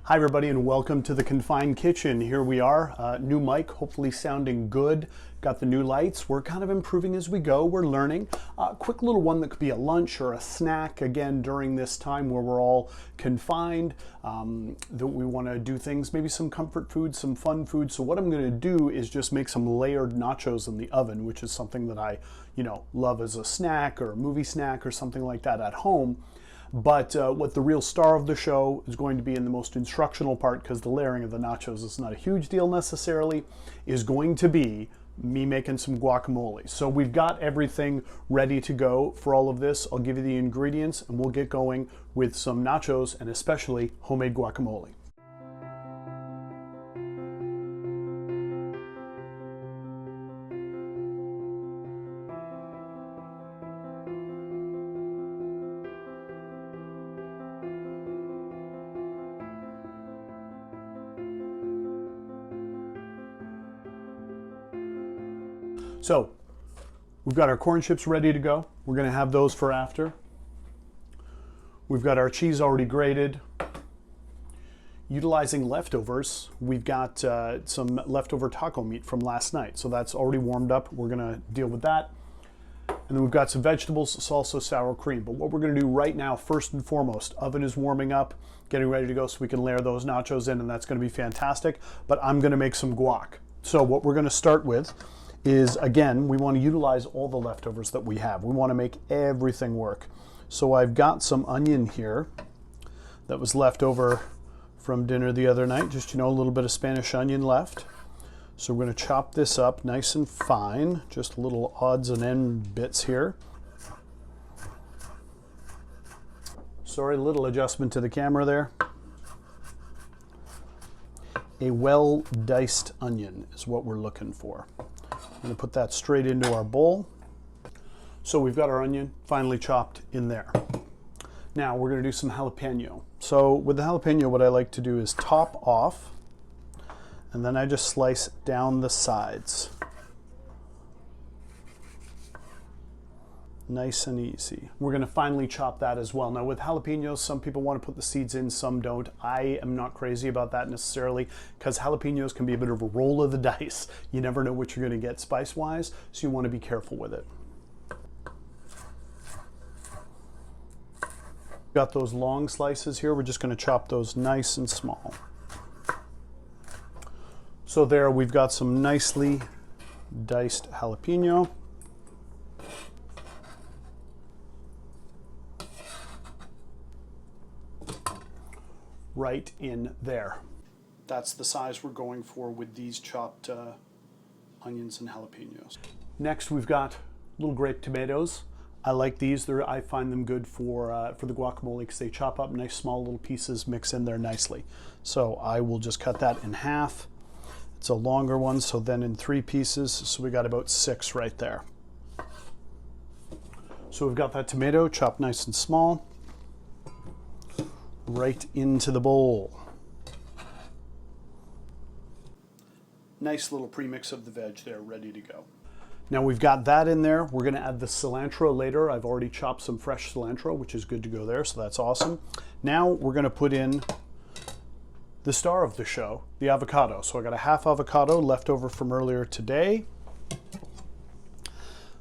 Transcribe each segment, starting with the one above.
Hi everybody and welcome to the Confined Kitchen. Here we are, new mic, hopefully sounding good. Got the new lights. We're kind of improving as we go. We're learning. Quick little one that could be a lunch or a snack, again, during this time where we're all confined, that we want to do things, maybe some comfort food, some fun food. So what I'm going to do is just make some layered nachos in the oven, which is something that I, love as a snack or a movie snack or something like that at home. But what the real star of the show is going to be in the most instructional part, because the layering of the nachos is not a huge deal necessarily, is going to be me making some guacamole. So we've got everything ready to go for all of this. I'll give you the ingredients and we'll get going with some nachos and especially homemade guacamole. So we've got our corn chips ready to go. We're going to have those for after. We've got our cheese already grated. Utilizing leftovers, we've got some leftover taco meat from last night. So that's already warmed up. We're going to deal with that. And then we've got some vegetables, salsa, sour cream. But what we're going to do right now, first and foremost, oven is warming up, getting ready to go so we can layer those nachos in, and that's going to be fantastic. But I'm going to make some guac. So what we're going to start with is, again, we want to utilize all the leftovers that we have. We want to make everything work. So I've got some onion here that was left over from dinner the other night, just, a little bit of Spanish onion left. So we're going to chop this up nice and fine, just little odds and end bits here. Sorry, little adjustment to the camera there. A well diced onion is what we're looking for. I'm going to put that straight into our bowl. So we've got our onion finely chopped in there. Now we're going to do some jalapeno. So with the jalapeno, what I like to do is top off, and then I just slice down the sides. Nice and easy. We're going to finely chop that as well. Now with jalapenos, some people want to put the seeds in, some don't. I am not crazy about that necessarily, because jalapenos can be a bit of a roll of the dice. You never know what you're going to get spice-wise, so you want to be careful with it. Got those long slices here. We're just going to chop those nice and small. So there we've got some nicely diced jalapeno. Right in there. That's the size we're going for with these chopped onions and jalapenos. Next, we've got little grape tomatoes. I like these. I find them good for the guacamole because they chop up nice small little pieces, mix in there nicely. So I will just cut that in half. It's a longer one, so then in 3 pieces. So we got about 6 right there. So we've got that tomato chopped nice and small. Right into the bowl. Nice little premix of the veg there, ready to go. Now we've got that in there. We're going to add the cilantro later. I've already chopped some fresh cilantro, which is good to go there, so that's awesome. Now we're going to put in the star of the show, the avocado. So I got a half avocado left over from earlier today.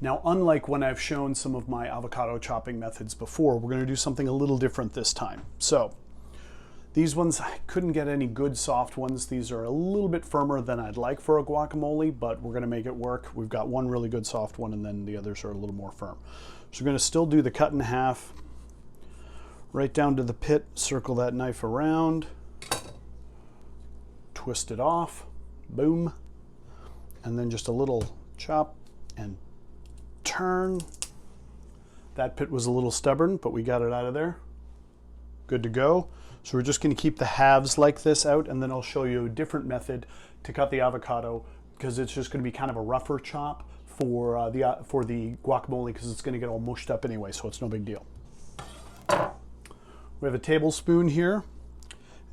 Now, unlike when I've shown some of my avocado chopping methods before, we're going to do something a little different this time. So these ones, I couldn't get any good soft ones. These are a little bit firmer than I'd like for a guacamole, but we're going to make it work. We've got one really good soft one, and then the others are a little more firm. So we're going to still do the cut in half, right down to the pit, circle that knife around, twist it off, boom, and then just a little chop and turn. That pit was a little stubborn, but we got it out of there. Good to go. So we're just going to keep the halves like this out, and then I'll show you a different method to cut the avocado, because it's just going to be kind of a rougher chop for the guacamole, because it's going to get all mushed up anyway, so it's no big deal. We have a tablespoon here,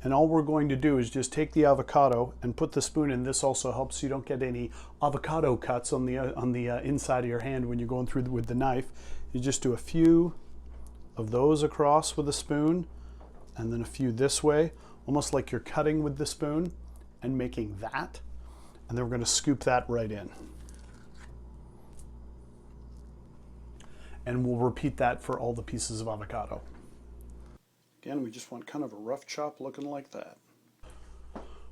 and all we're going to do is just take the avocado and put the spoon in. This also helps so you don't get any avocado cuts on the inside of your hand when you're going through with the knife. You just do a few of those across with a spoon, and then a few this way. almost like you're cutting with the spoon and making that. And then we're going to scoop that right in. And we'll repeat that for all the pieces of avocado. Again, we just want kind of a rough chop looking like that.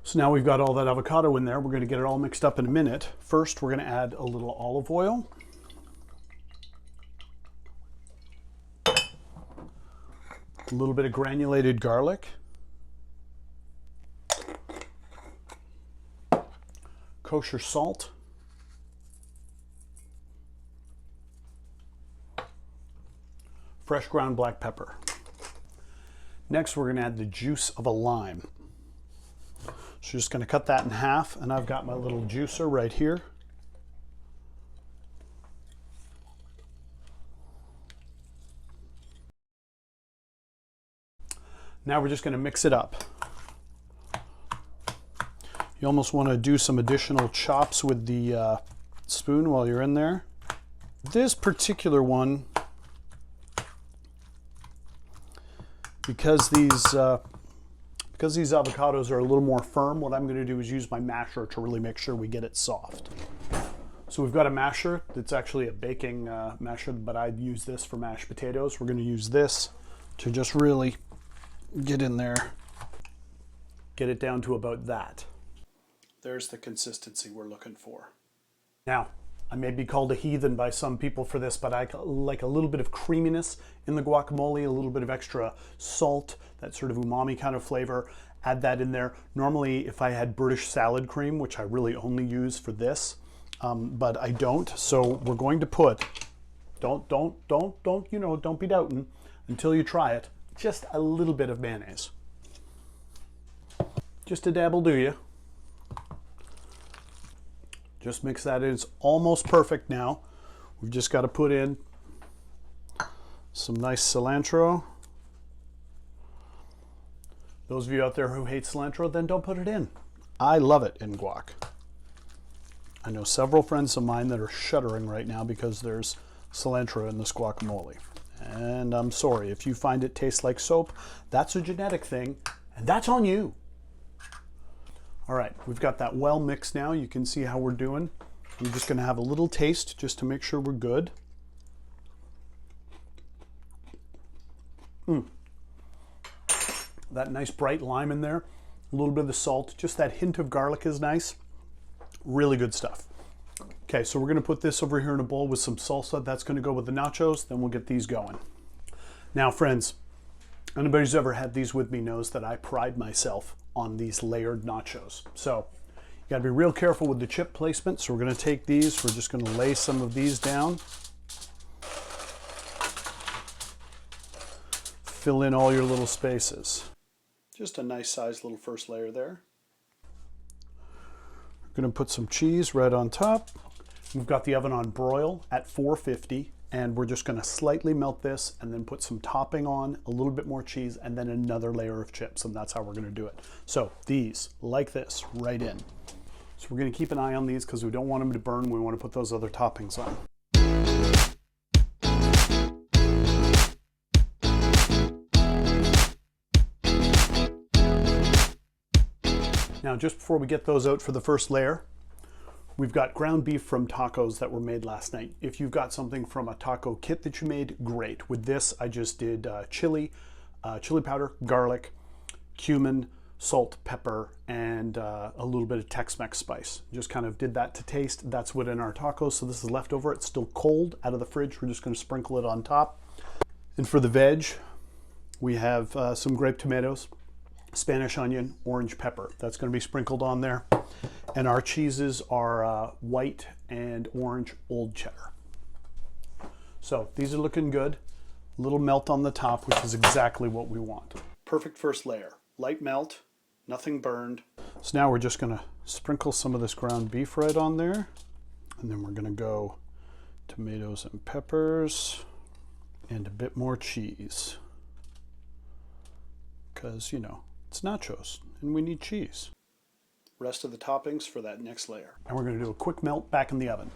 So now we've got all that avocado in there. We're going to get it all mixed up in a minute. First, we're going to add a little olive oil. A little bit of granulated garlic. Kosher salt. Fresh ground black pepper. Next, we're going to add the juice of a lime. So just going to cut that in half, and I've got my little juicer right here. Now we're just going to mix it up. You almost want to do some additional chops with the spoon while you're in there. This particular one, because these avocados are a little more firm, what I'm going to do is use my masher to really make sure we get it soft. So we've got a masher that's actually a baking masher, but I'd use this for mashed potatoes. We're going to use this to just really get in there, get it down to about that. There's the consistency we're looking for. Now, I may be called a heathen by some people for this, but I like a little bit of creaminess in the guacamole, a little bit of extra salt, that sort of umami kind of flavor. Add that in there. Normally, if I had British salad cream, which I really only use for this, but I don't. So we're going to put, don't be doubting until you try it, just a little bit of mayonnaise. Just a dabble, do you? Just mix that in. It's almost perfect now. We've just got to put in some nice cilantro. Those of you out there who hate cilantro, then don't put it in. I love it in guac. I know several friends of mine that are shuddering right now because there's cilantro in this guacamole. And I'm sorry, if you find it tastes like soap, that's a genetic thing, and that's on you. All right, we've got that well mixed now. You can see how we're doing. I'm just going to have a little taste just to make sure we're good. That nice bright lime in there, a little bit of the salt, just that hint of garlic is nice. Really good stuff. Okay, so we're going to put this over here in a bowl with some salsa. That's going to go with the nachos. Then we'll get these going. Now, friends, anybody who's ever had these with me knows that I pride myself on these layered nachos. So you got to be real careful with the chip placement. So we're going to take these. We're just going to lay some of these down. Fill in all your little spaces. Just a nice sized little first layer there. We're going to put some cheese right on top. We've got the oven on broil at 450, and we're just going to slightly melt this and then put some topping on, a little bit more cheese, and then another layer of chips, and that's how we're going to do it. So these, like this, right in. So we're going to keep an eye on these because we don't want them to burn. We want to put those other toppings on. Now, just before we get those out for the first layer, we've got ground beef from tacos that were made last night. If you've got something from a taco kit that you made, great. With this, I just did chili powder, garlic, cumin, salt, pepper, and a little bit of Tex-Mex spice. Just kind of did that to taste. That's what in our tacos. So this is leftover. It's still cold out of the fridge. We're just going to sprinkle it on top. And for the veg, we have some grape tomatoes, Spanish onion, orange pepper. That's going to be sprinkled on there. And our cheeses are white and orange old cheddar. So these are looking good. A little melt on the top, which is exactly what we want. Perfect first layer. Light melt, nothing burned. So now we're just going to sprinkle some of this ground beef right on there. And then we're going to go tomatoes and peppers and a bit more cheese. Because, you know, it's nachos and we need cheese. Rest of the toppings for that next layer. And we're going to do a quick melt back in the oven.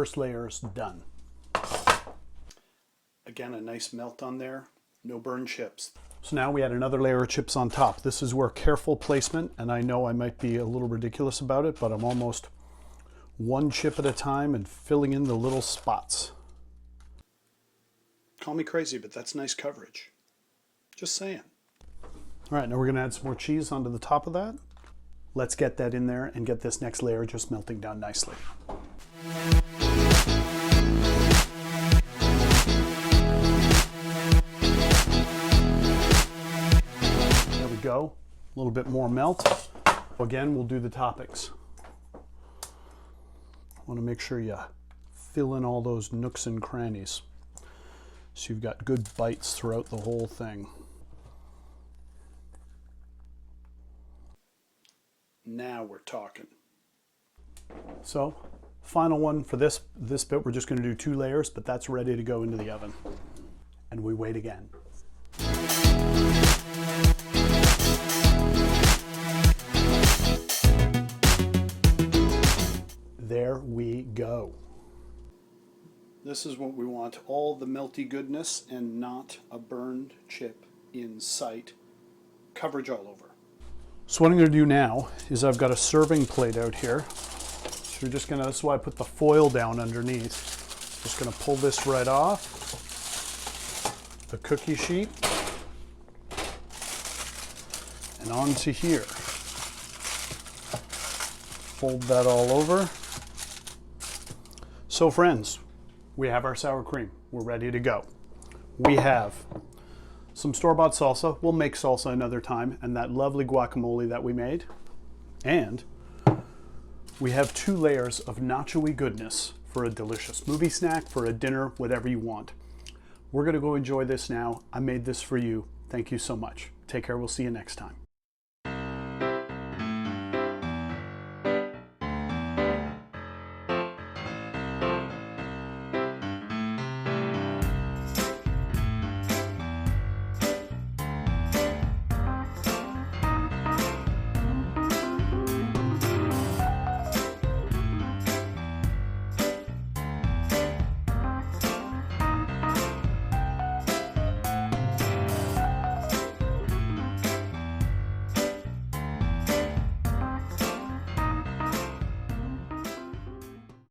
First layer is done. Again, a nice melt on there, no burn chips. So now we add another layer of chips on top. This is where careful placement, and I know I might be a little ridiculous about it, but I'm almost one chip at a time and filling in the little spots. Call me crazy, but that's nice coverage. Just saying. All right, now we're gonna add some more cheese onto the top of that. Let's get that in there and get this next layer just melting down nicely. There we go, a little bit more melt. Again, we'll do the toppings. I wanna make sure you fill in all those nooks and crannies, so you've got good bites throughout the whole thing. Now we're talking. So, final one for this bit, we're just going to do 2 layers, but that's ready to go into the oven. And we wait again. There we go. This is what we want, all the melty goodness and not a burned chip in sight. Coverage all over. So what I'm going to do now is I've got a serving plate out here. So you're just going to, that's why I put the foil down underneath. Just going to pull this right off the cookie sheet and onto here. Fold that all over. So friends, we have our sour cream. We're ready to go. We have some store-bought salsa. We'll make salsa another time, and that lovely guacamole that we made. And we have 2 layers of nacho-y goodness for a delicious movie snack, for a dinner, whatever you want. We're gonna go enjoy this now. I made this for you. Thank you so much. Take care, we'll see you next time.